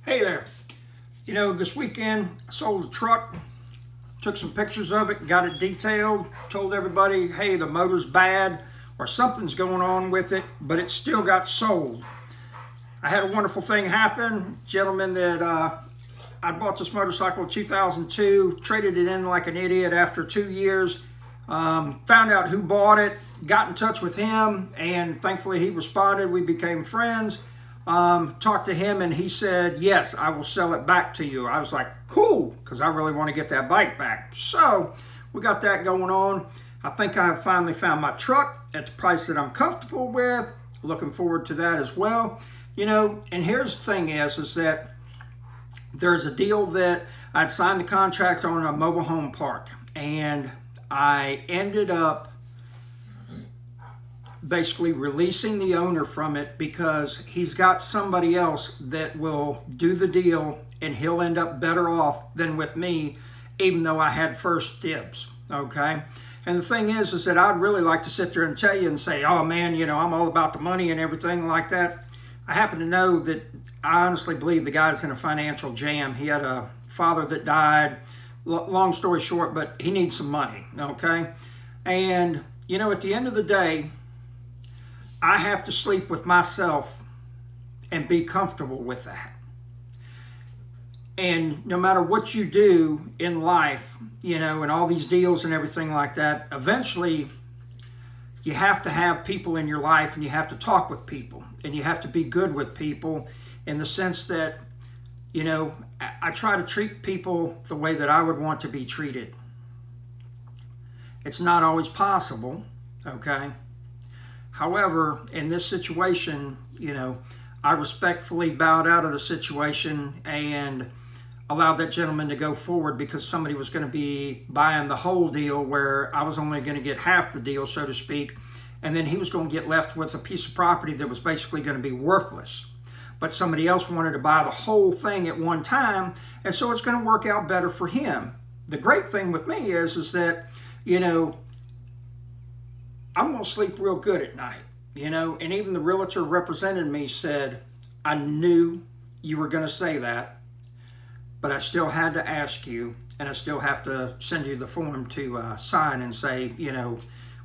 Hey there. You know, this weekend I sold a truck, took some pictures of it, got it detailed, told everybody, hey, the motor's bad or something's going on with it, but it still got sold. I had a wonderful thing happen. Gentleman that I bought this motorcycle in 2002, traded it in like an idiot after 2 years, found out who bought it, got in touch with him, and thankfully he responded. We became friends. Talked to him and he said, yes, I will sell it back to you. I was like, cool, because I really want to get that bike back. So we got that going on. I think I have finally found my truck at the price that I'm comfortable with. Looking forward to that as well. You know, and here's the thing is that there's a deal that I'd signed the contract on a mobile home park, and I ended up basically releasing the owner from it because he's got somebody else that will do the deal and he'll end up better off than with me, even though I had first dibs, okay? And the thing is that I'd really like to sit there and tell you and say, oh man, you know, I'm all about the money and everything like that. I happen to know that I honestly believe the guy's in a financial jam. He had a father that died, long story short, but he needs some money, okay? And, you know, at the end of the day, I have to sleep with myself and be comfortable with that. And no matter what you do in life, you know, and all these deals and everything like that, eventually you have to have people in your life and you have to talk with people and you have to be good with people in the sense that, you know, I try to treat people the way that I would want to be treated. It's not always possible, okay? However, in this situation, you know, I respectfully bowed out of the situation and allowed that gentleman to go forward because somebody was going to be buying the whole deal where I was only going to get half the deal, so to speak. And then he was going to get left with a piece of property that was basically going to be worthless. But somebody else wanted to buy the whole thing at one time, and so it's going to work out better for him. The great thing with me is that, you know, I'm going to sleep real good at night, you know, and even the realtor representing me said, I knew you were going to say that, but I still had to ask you, and I still have to send you the form to sign and say, you know,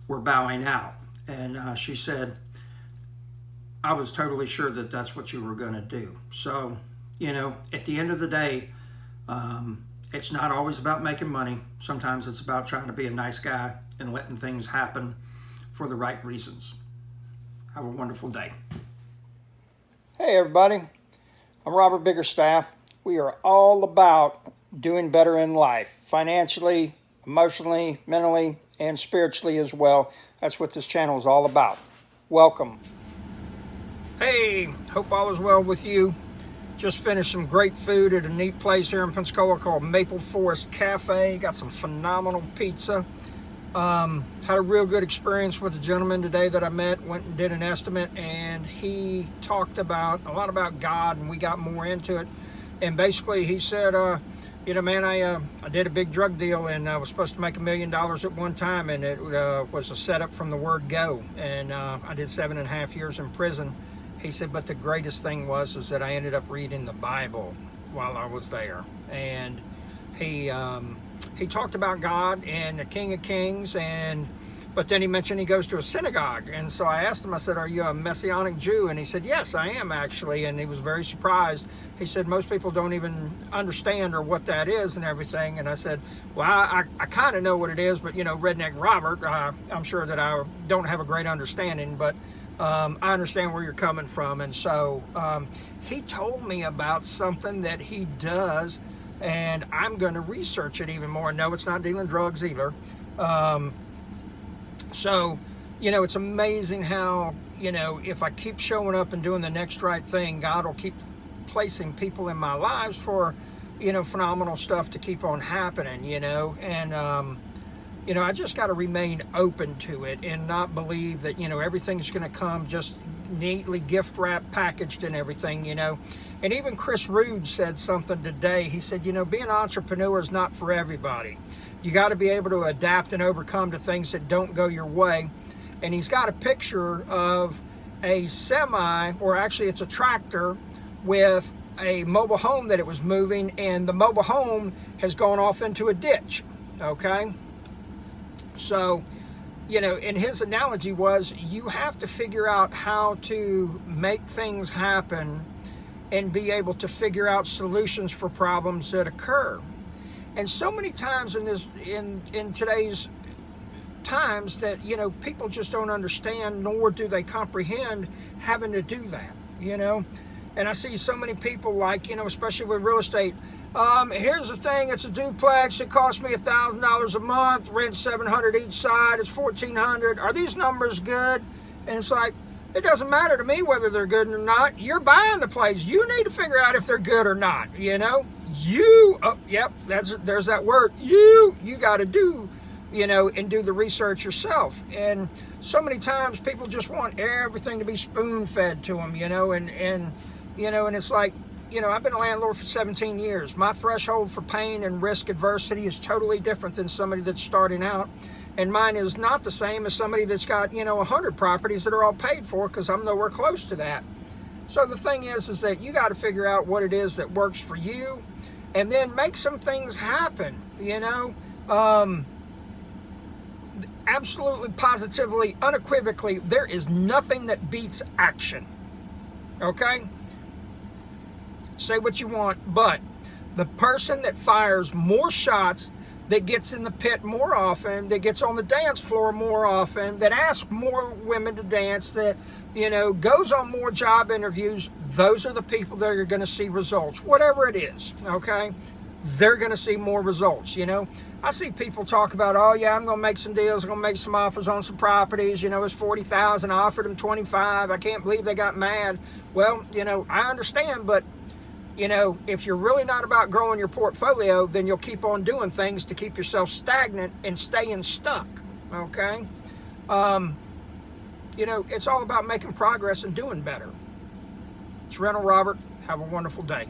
we're bowing out. And she said, I was totally sure that that's what you were going to do. So, you know, at the end of the day, it's not always about making money. Sometimes it's about trying to be a nice guy and letting things happen for the right reasons. Have a wonderful day. Hey everybody, I'm Robert Biggerstaff. We are all about doing better in life, financially, emotionally, mentally, and spiritually as well. That's what this channel is all about. Welcome. Hey, hope all is well with you. Just finished some great food at a neat place here in Pensacola called Maple Forest Cafe. Got some phenomenal pizza. Had a real good experience with the gentleman today that I met, went and did an estimate, and he talked about a lot about God, and we got more into it. And basically he said, you know, man, I did a big drug deal, and I was supposed to make $1 million at one time, and it was a setup from the word go. And I did 7.5 years in prison. He said, but the greatest thing was that I ended up reading the Bible while I was there. And he talked about God and the King of Kings, but then he mentioned he goes to a synagogue. And so I asked him, I said, are you a Messianic Jew? And he said, yes, I am actually. And he was very surprised. He said, most people don't even understand or what that is and everything. And I said, well, I kind of know what it is, but, you know, Redneck Robert, I'm sure that I don't have a great understanding, but I understand where you're coming from. And so he told me about something that he does, and I'm going to research it even more. No, it's not dealing drugs either. So, you know, it's amazing how, you know, if I keep showing up and doing the next right thing, God will keep placing people in my lives for, you know, phenomenal stuff to keep on happening, you know. And, you know, I just got to remain open to it and not believe that, you know, everything's going to come just neatly gift wrapped, packaged and everything, you know. And even Chris Rude said something today. He said, you know, being an entrepreneur is not for everybody. You got to be able to adapt and overcome to things that don't go your way. And he's got a picture of a semi, or actually it's a tractor with a mobile home that it was moving, and the mobile home has gone off into a ditch. Okay, so and his analogy was, you have to figure out how to make things happen and be able to figure out solutions for problems that occur. And so many times in today's times that people just don't understand, nor do they comprehend having to do that. And I see so many people, like, especially with real estate. Here's the thing, it's a duplex, it cost me $1,000 a month, rent $700 each side, it's $1,400. Are these numbers good? And it's like, it doesn't matter to me whether they're good or not. You're buying the place. You need to figure out if they're good or not. There's that word. You got to do, and do the research yourself. And so many times people just want everything to be spoon-fed to them, and it's like, I've been a landlord for 17 years. My threshold for pain and risk adversity is totally different than somebody that's starting out. And mine is not the same as somebody that's got, 100 properties that are all paid for, because I'm nowhere close to that. So the thing is that you got to figure out what it is that works for you, and then make some things happen, Absolutely, positively, unequivocally, there is nothing that beats action. Okay? Say what you want, but the person that fires more shots, that gets in the pit more often, that gets on the dance floor more often, that asks more women to dance, that goes on more job interviews, those are the people that are going to see results, whatever it is. Okay, they're going to see more results. I see people talk about, oh yeah, I'm going to make some deals, I'm going to make some offers on some properties, it's 40,000, I offered them 25, I can't believe they got mad. Well, I understand, but if you're really not about growing your portfolio, then you'll keep on doing things to keep yourself stagnant and staying stuck. Okay? It's all about making progress and doing better. It's Rental Robert. Have a wonderful day.